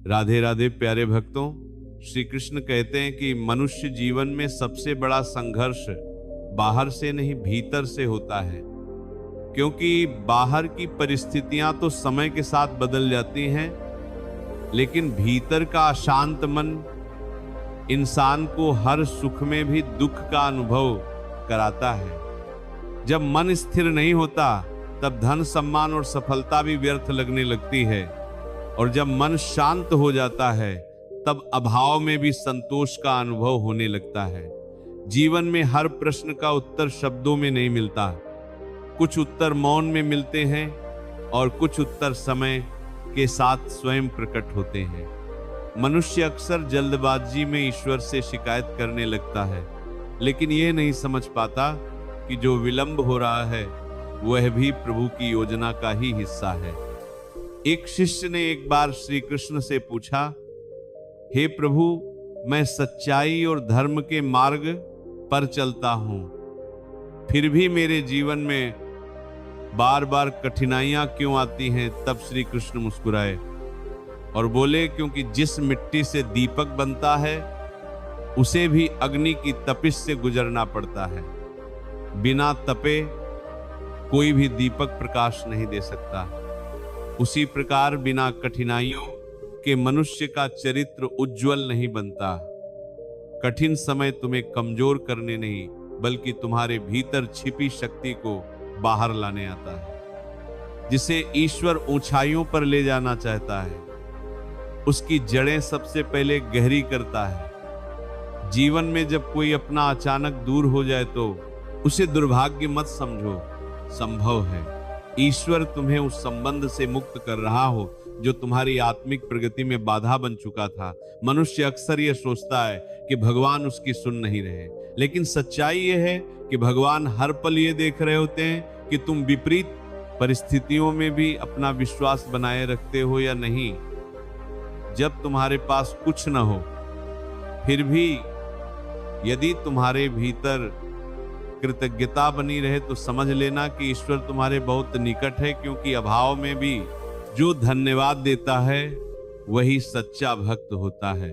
राधे राधे प्यारे भक्तों। श्री कृष्ण कहते हैं कि मनुष्य जीवन में सबसे बड़ा संघर्ष बाहर से नहीं भीतर से होता है, क्योंकि बाहर की परिस्थितियां तो समय के साथ बदल जाती हैं, लेकिन भीतर का अशांत मन इंसान को हर सुख में भी दुख का अनुभव कराता है। जब मन स्थिर नहीं होता तब धन सम्मान और सफलता भी व्यर्थ लगने लगती है, और जब मन शांत हो जाता है तब अभाव में भी संतोष का अनुभव होने लगता है। जीवन में हर प्रश्न का उत्तर शब्दों में नहीं मिलता, कुछ उत्तर मौन में मिलते हैं और कुछ उत्तर समय के साथ स्वयं प्रकट होते हैं। मनुष्य अक्सर जल्दबाजी में ईश्वर से शिकायत करने लगता है, लेकिन यह नहीं समझ पाता कि जो विलंब हो रहा है वह भी प्रभु की योजना का ही हिस्सा है। एक शिष्य ने एक बार श्री कृष्ण से पूछा, हे प्रभु, मैं सच्चाई और धर्म के मार्ग पर चलता हूं, फिर भी मेरे जीवन में बार बार कठिनाइयां क्यों आती हैं? तब श्री कृष्ण मुस्कुराए और बोले, क्योंकि जिस मिट्टी से दीपक बनता है उसे भी अग्नि की तपिश से गुजरना पड़ता है। बिना तपे कोई भी दीपक प्रकाश नहीं दे सकता। उसी प्रकार बिना कठिनाइयों के मनुष्य का चरित्र उज्जवल नहीं बनता। कठिन समय तुम्हें कमजोर करने नहीं, बल्कि तुम्हारे भीतर छिपी शक्ति को बाहर लाने आता है। जिसे ईश्वर ऊंचाइयों पर ले जाना चाहता है, उसकी जड़ें सबसे पहले गहरी करता है। जीवन में जब कोई अपना अचानक दूर हो जाए तो उसे दुर्भाग्य मत समझो, संभव है ईश्वर तुम्हें उस संबंध से मुक्त कर रहा हो जो तुम्हारी आत्मिक प्रगति में बाधा बन चुका था। मनुष्य अक्सर यह सोचता है कि भगवान उसकी सुन नहीं रहे, लेकिन सच्चाई यह है कि भगवान हर पल ये देख रहे होते हैं कि तुम विपरीत परिस्थितियों में भी अपना विश्वास बनाए रखते हो या नहीं। जब तुम्हारे पास कुछ न हो, फिर भी यदि तुम्हारे भीतर कृतज्ञता बनी रहे तो समझ लेना कि ईश्वर तुम्हारे बहुत निकट है, क्योंकि अभाव में भी जो धन्यवाद देता है वही सच्चा भक्त होता है।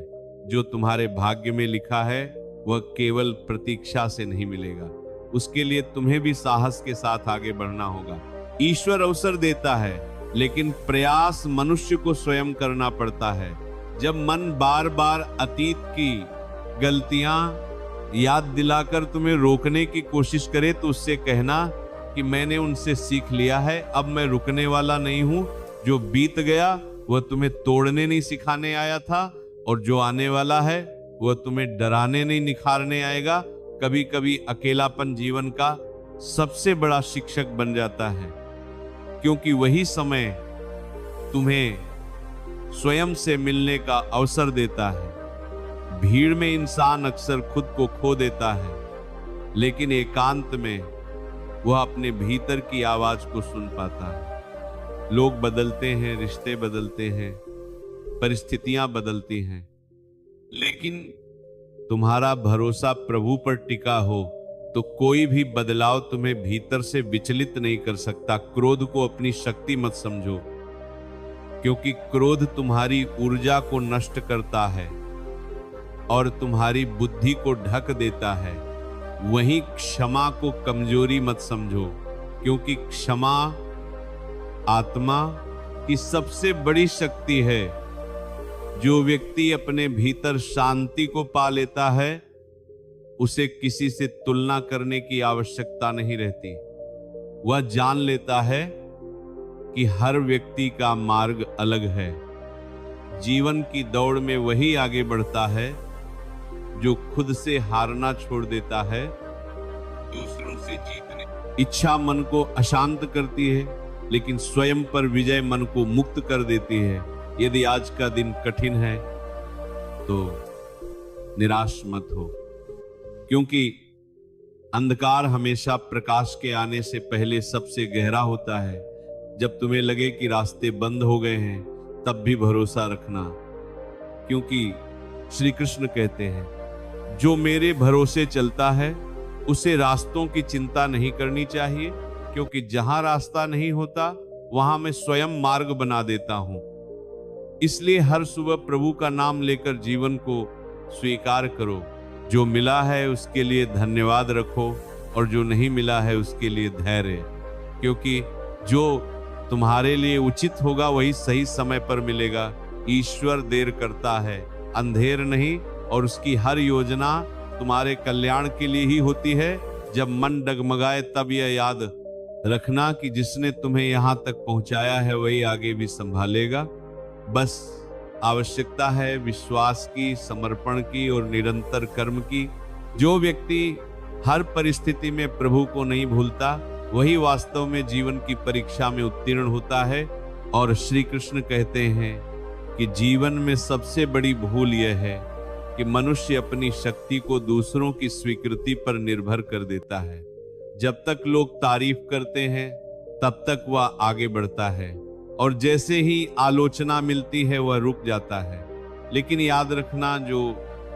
जो तुम्हारे भाग्य में लिखा है वह केवल प्रतीक्षा से नहीं मिलेगा, उसके लिए तुम्हें भी साहस के साथ आगे बढ़ना होगा। ईश्वर अवसर देता है, लेकिन प्रयास मनुष्य को स्वयं करना पड़ता है। जब मन बार बार अतीत की गलतियां याद दिलाकर तुम्हें रोकने की कोशिश करे तो उससे कहना कि मैंने उनसे सीख लिया है, अब मैं रुकने वाला नहीं हूं। जो बीत गया वह तुम्हें तोड़ने नहीं सिखाने आया था, और जो आने वाला है वह तुम्हें डराने नहीं निखारने आएगा। कभी कभी अकेलापन जीवन का सबसे बड़ा शिक्षक बन जाता है, क्योंकि वही समय तुम्हें स्वयं से मिलने का अवसर देता है। भीड़ में इंसान अक्सर खुद को खो देता है, लेकिन एकांत में वह अपने भीतर की आवाज को सुन पाता है। लोग बदलते हैं, रिश्ते बदलते हैं, परिस्थितियां बदलती हैं, लेकिन तुम्हारा भरोसा प्रभु पर टिका हो तो कोई भी बदलाव तुम्हें भीतर से विचलित नहीं कर सकता। क्रोध को अपनी शक्ति मत समझो, क्योंकि क्रोध तुम्हारी ऊर्जा को नष्ट करता है और तुम्हारी बुद्धि को ढक देता है। वहीं क्षमा को कमजोरी मत समझो, क्योंकि क्षमा आत्मा की सबसे बड़ी शक्ति है। जो व्यक्ति अपने भीतर शांति को पा लेता है, उसे किसी से तुलना करने की आवश्यकता नहीं रहती। वह जान लेता है कि हर व्यक्ति का मार्ग अलग है। जीवन की दौड़ में वही आगे बढ़ता है जो खुद से हारना छोड़ देता है। दूसरों से जीतने इच्छा मन को अशांत करती है, लेकिन स्वयं पर विजय मन को मुक्त कर देती है। यदि आज का दिन कठिन है तो निराश मत हो, क्योंकि अंधकार हमेशा प्रकाश के आने से पहले सबसे गहरा होता है। जब तुम्हें लगे कि रास्ते बंद हो गए हैं, तब भी भरोसा रखना, क्योंकि श्री कृष्ण कहते हैं, जो मेरे भरोसे चलता है उसे रास्तों की चिंता नहीं करनी चाहिए, क्योंकि जहां रास्ता नहीं होता वहां मैं स्वयं मार्ग बना देता हूं। इसलिए हर सुबह प्रभु का नाम लेकर जीवन को स्वीकार करो। जो मिला है उसके लिए धन्यवाद रखो और जो नहीं मिला है उसके लिए धैर्य, क्योंकि जो तुम्हारे लिए उचित होगा वही सही समय पर मिलेगा। ईश्वर देर करता है, अंधेर नहीं, और उसकी हर योजना तुम्हारे कल्याण के लिए ही होती है। जब मन डगमगाए तब यह याद रखना कि जिसने तुम्हें यहाँ तक पहुँचाया है वही आगे भी संभालेगा। बस आवश्यकता है विश्वास की, समर्पण की और निरंतर कर्म की। जो व्यक्ति हर परिस्थिति में प्रभु को नहीं भूलता वही वास्तव में जीवन की परीक्षा में उत्तीर्ण होता है। और श्री कृष्ण कहते हैं कि जीवन में सबसे बड़ी भूल यह है कि मनुष्य अपनी शक्ति को दूसरों की स्वीकृति पर निर्भर कर देता है। जब तक लोग तारीफ करते हैं तब तक वह आगे बढ़ता है, और जैसे ही आलोचना मिलती है वह रुक जाता है। लेकिन याद रखना, जो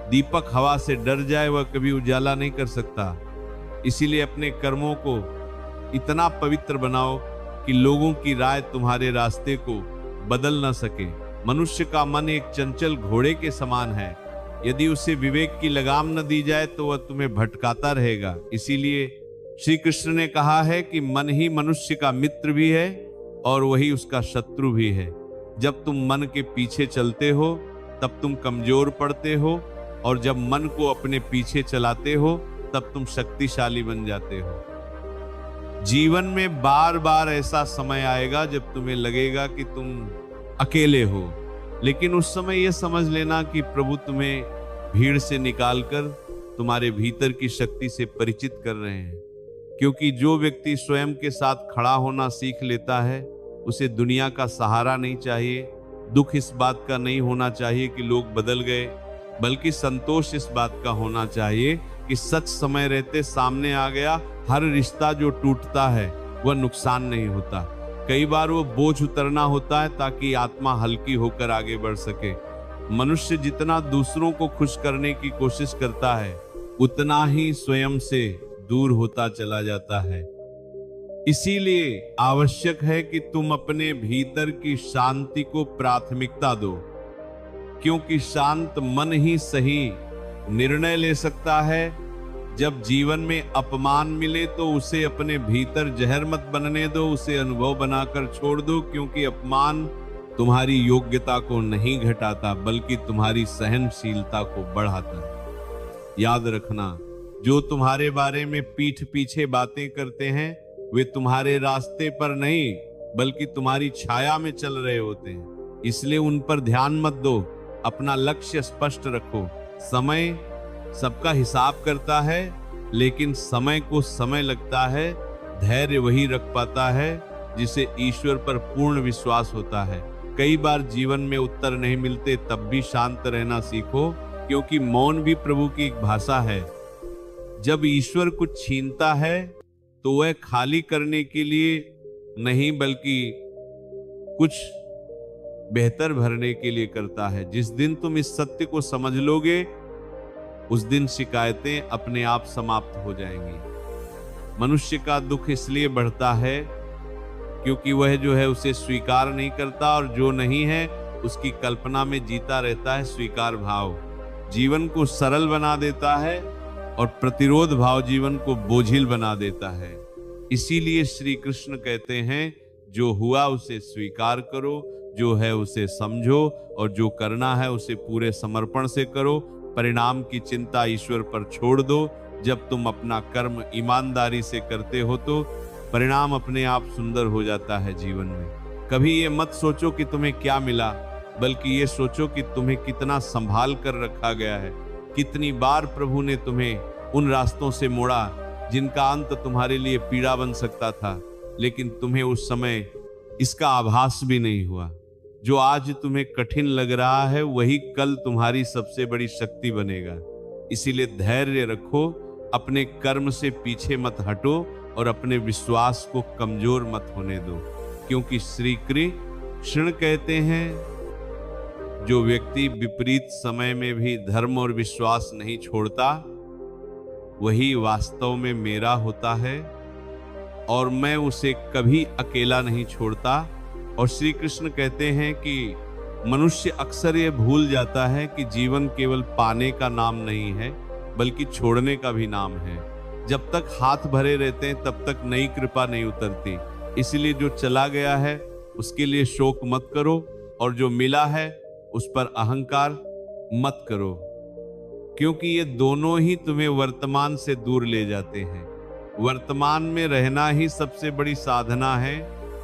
दीपक हवा से डर जाए वह कभी उजाला नहीं कर सकता। इसीलिए अपने कर्मों को इतना पवित्र बनाओ कि लोगों की राय तुम्हारे रास्ते को बदल न सके। मनुष्य का मन एक चंचल घोड़े के समान है, यदि उसे विवेक की लगाम न दी जाए तो वह तुम्हें भटकाता रहेगा। इसीलिए श्री कृष्ण ने कहा है कि मन ही मनुष्य का मित्र भी है और वही उसका शत्रु भी है। जब तुम मन के पीछे चलते हो तब तुम कमजोर पड़ते हो, और जब मन को अपने पीछे चलाते हो तब तुम शक्तिशाली बन जाते हो। जीवन में बार बार ऐसा समय आएगा जब तुम्हें लगेगा कि तुम अकेले हो, लेकिन उस समय यह समझ लेना कि प्रभु तुम्हें भीड़ से निकालकर तुम्हारे भीतर की शक्ति से परिचित कर रहे हैं। क्योंकि जो व्यक्ति स्वयं के साथ खड़ा होना सीख लेता है उसे दुनिया का सहारा नहीं चाहिए। दुख इस बात का नहीं होना चाहिए कि लोग बदल गए, बल्कि संतोष इस बात का होना चाहिए कि सच समय रहते सामने आ गया। हर रिश्ता जो टूटता है वह नुकसान नहीं होता, कई बार वो बोझ उतरना होता है ताकि आत्मा हल्की होकर आगे बढ़ सके। मनुष्य जितना दूसरों को खुश करने की कोशिश करता है उतना ही स्वयं से दूर होता चला जाता है। इसीलिए आवश्यक है कि तुम अपने भीतर की शांति को प्राथमिकता दो, क्योंकि शांत मन ही सही निर्णय ले सकता है। जब जीवन में अपमान मिले तो उसे अपने भीतर जहर मत बनने दो, उसे अनुभव बनाकर छोड़ दो, क्योंकि अपमान तुम्हारी योग्यता को नहीं घटाता बल्कि तुम्हारी सहनशीलता को बढ़ाता है। याद रखना, जो तुम्हारे बारे में पीठ पीछे बातें करते हैं वे तुम्हारे रास्ते पर नहीं बल्कि तुम्हारी छाया में चल रहे होते हैं, इसलिए उन पर ध्यान मत दो। अपना लक्ष्य स्पष्ट रखो। समय सबका हिसाब करता है, लेकिन समय को समय लगता है। धैर्य वही रख पाता है जिसे ईश्वर पर पूर्ण विश्वास होता है। कई बार जीवन में उत्तर नहीं मिलते, तब भी शांत रहना सीखो, क्योंकि मौन भी प्रभु की एक भाषा है। जब ईश्वर कुछ छीनता है तो वह खाली करने के लिए नहीं बल्कि कुछ बेहतर भरने के लिए करता है। जिस दिन तुम इस सत्य को समझ लोगे उस दिन शिकायतें अपने आप समाप्त हो जाएंगी। मनुष्य का दुख इसलिए बढ़ता है क्योंकि वह जो है उसे स्वीकार नहीं करता, और जो नहीं है उसकी कल्पना में जीता रहता है। स्वीकार भाव जीवन को सरल बना देता है और प्रतिरोध भाव जीवन को बोझिल बना देता है। इसीलिए श्री कृष्ण कहते हैं, जो हुआ उसे स्वीकार करो, जो है उसे समझो, और जो करना है उसे पूरे समर्पण से करो। परिणाम की चिंता ईश्वर पर छोड़ दो। जब तुम अपना कर्म ईमानदारी से करते हो तो परिणाम अपने आप सुंदर हो जाता है जीवन में। कभी ये मत सोचो कि तुम्हें क्या मिला, बल्कि ये सोचो कि तुम्हें कितना संभाल कर रखा गया है। कितनी बार प्रभु ने तुम्हें उन रास्तों से मोड़ा जिनका अंत तुम्हारे लिए पीड़ा बन सकता था, लेकिन तुम्हें उस समय इसका आभास भी नहीं हुआ। जो आज तुम्हें कठिन लग रहा है वही कल तुम्हारी सबसे बड़ी शक्ति बनेगा। इसीलिए धैर्य रखो, अपने कर्म से पीछे मत हटो और अपने विश्वास को कमजोर मत होने दो, क्योंकि श्री कृष्ण कहते हैं, जो व्यक्ति विपरीत समय में भी धर्म और विश्वास नहीं छोड़ता वही वास्तव में मेरा होता है, और मैं उसे कभी अकेला नहीं छोड़ता। और श्री कृष्ण कहते हैं कि मनुष्य अक्सर ये भूल जाता है कि जीवन केवल पाने का नाम नहीं है, बल्कि छोड़ने का भी नाम है। जब तक हाथ भरे रहते हैं तब तक नई कृपा नहीं उतरती। इसलिए जो चला गया है उसके लिए शोक मत करो, और जो मिला है उस पर अहंकार मत करो, क्योंकि ये दोनों ही तुम्हें वर्तमान से दूर ले जाते हैं। वर्तमान में रहना ही सबसे बड़ी साधना है।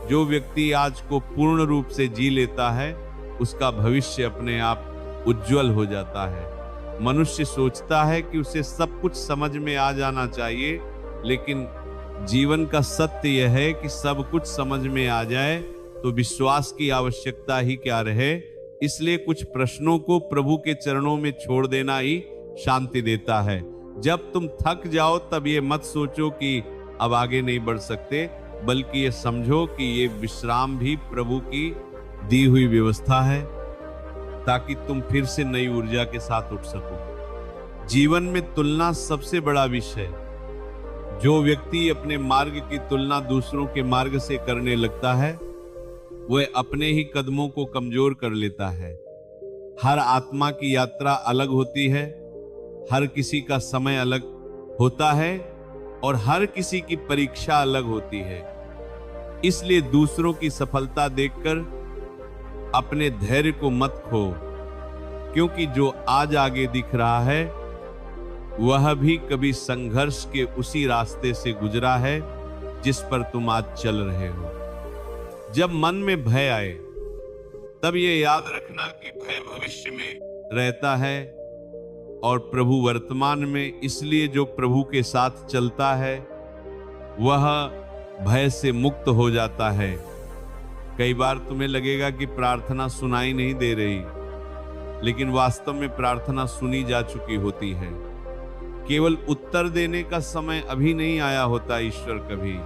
जो व्यक्ति आज को पूर्ण रूप से जी लेता है उसका भविष्य अपने आप उज्जवल हो जाता है। मनुष्य सोचता है कि उसे सब कुछ समझ में आ जाना चाहिए, लेकिन जीवन का सत्य यह है कि सब कुछ समझ में आ जाए तो विश्वास की आवश्यकता ही क्या रहे। इसलिए कुछ प्रश्नों को प्रभु के चरणों में छोड़ देना ही शांति देता है। जब तुम थक जाओ तब ये मत सोचो कि अब आगे नहीं बढ़ सकते, बल्कि ये समझो कि ये विश्राम भी प्रभु की दी हुई व्यवस्था है, ताकि तुम फिर से नई ऊर्जा के साथ उठ सको। जीवन में तुलना सबसे बड़ा विषय है। जो व्यक्ति अपने मार्ग की तुलना दूसरों के मार्ग से करने लगता है वह अपने ही कदमों को कमजोर कर लेता है। हर आत्मा की यात्रा अलग होती है, हर किसी का समय अलग होता है और हर किसी की परीक्षा अलग होती है। इसलिए दूसरों की सफलता देखकर अपने धैर्य को मत खो, क्योंकि जो आज आगे दिख रहा है वह भी कभी संघर्ष के उसी रास्ते से गुजरा है जिस पर तुम आज चल रहे हो। जब मन में भय आए तब ये याद रखना कि भय भविष्य में रहता है और प्रभु वर्तमान में। इसलिए जो प्रभु के साथ चलता है वह भय से मुक्त हो जाता है। कई बार तुम्हें लगेगा कि प्रार्थना सुनाई नहीं दे रही, लेकिन वास्तव में प्रार्थना सुनी जा चुकी होती है। केवल उत्तर देने का समय अभी नहीं आया होता। ईश्वर कभी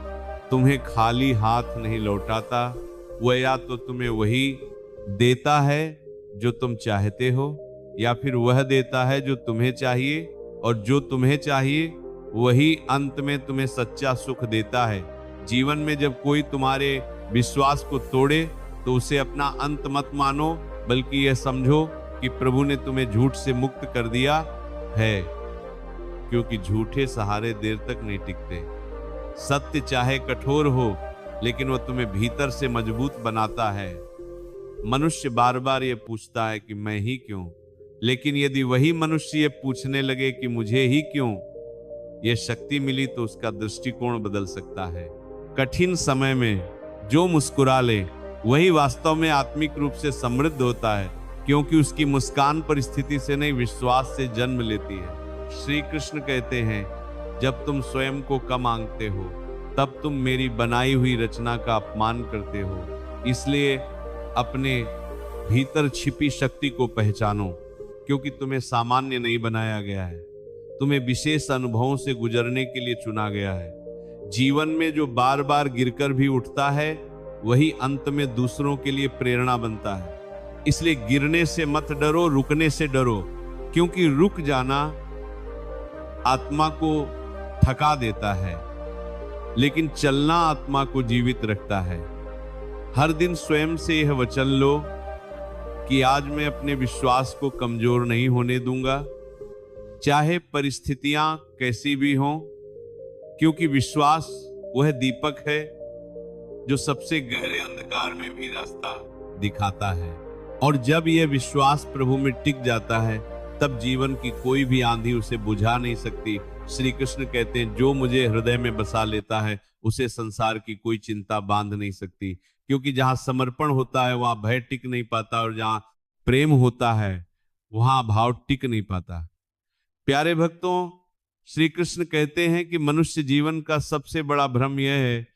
तुम्हें खाली हाथ नहीं लौटाता। वह या तो तुम्हें वही देता है जो तुम चाहते हो, या फिर वह देता है जो तुम्हें चाहिए, और जो तुम्हें चाहिए वही अंत में तुम्हें सच्चा सुख देता है। जीवन में जब कोई तुम्हारे विश्वास को तोड़े तो उसे अपना अंत मत मानो, बल्कि यह समझो कि प्रभु ने तुम्हें झूठ से मुक्त कर दिया है, क्योंकि झूठे सहारे देर तक नहीं टिकते। सत्य चाहे कठोर हो, लेकिन वह तुम्हें भीतर से मजबूत बनाता है। मनुष्य बार बार ये पूछता है कि मैं ही क्यों, लेकिन यदि वही मनुष्य ये पूछने लगे कि मुझे ही क्यों, ये शक्ति मिली तो उसका दृष्टिकोण बदल सकता है। कठिन समय में जो मुस्कुरा ले वही वास्तव में आत्मिक रूप से समृद्ध होता है, क्योंकि उसकी मुस्कान परिस्थिति से नहीं विश्वास से जन्म लेती है। श्री कृष्ण कहते हैं, जब तुम स्वयं को कम आंकते हो तब तुम मेरी बनाई हुई रचना का अपमान करते हो। इसलिए अपने भीतर छिपी शक्ति को पहचानो, क्योंकि तुम्हें सामान्य नहीं बनाया गया है, तुम्हें विशेष अनुभवों से गुजरने के लिए चुना गया है। जीवन में जो बार बार गिरकर भी उठता है वही अंत में दूसरों के लिए प्रेरणा बनता है। इसलिए गिरने से मत डरो, रुकने से डरो, क्योंकि रुक जाना आत्मा को थका देता है, लेकिन चलना आत्मा को जीवित रखता है। हर दिन स्वयं से यह वचन लो कि आज मैं अपने विश्वास को कमजोर नहीं होने दूंगा, चाहे परिस्थितियां कैसी भी हों, क्योंकि विश्वास वह दीपक है जो सबसे गहरे अंधकार में भी रास्ता दिखाता है। और जब यह विश्वास प्रभु में टिक जाता है तब जीवन की कोई भी आंधी उसे बुझा नहीं सकती। श्री कृष्ण कहते हैं, जो मुझे हृदय में बसा लेता है उसे संसार की कोई चिंता बांध नहीं सकती, क्योंकि जहां समर्पण होता है वहां भय टिक नहीं पाता, और जहां प्रेम होता है वहां भाव टिक नहीं पाता। प्यारे भक्तों, श्री कृष्ण कहते हैं कि मनुष्य जीवन का सबसे बड़ा भ्रम यह है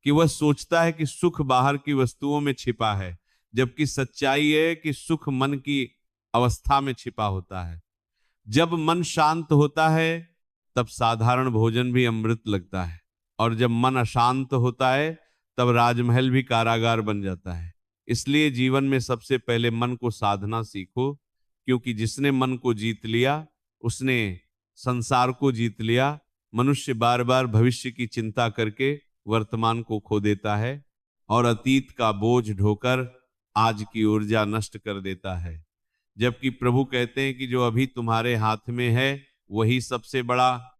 कि वह सोचता है कि सुख बाहर की वस्तुओं में छिपा है, जबकि सच्चाई है कि सुख मन की अवस्था में छिपा होता है। जब मन शांत होता है तब साधारण भोजन भी अमृत लगता है, और जब मन अशांत होता है तब राजमहल भी कारागार बन जाता है। इसलिए जीवन में सबसे पहले मन को साधना सीखो, क्योंकि जिसने मन को जीत लिया उसने संसार को जीत लिया। मनुष्य बार बार भविष्य की चिंता करके वर्तमान को खो देता है और अतीत का बोझ ढोकर आज की ऊर्जा नष्ट कर देता है। जबकि प्रभु कहते हैं कि जो अभी तुम्हारे हाथ में है वही सबसे बड़ा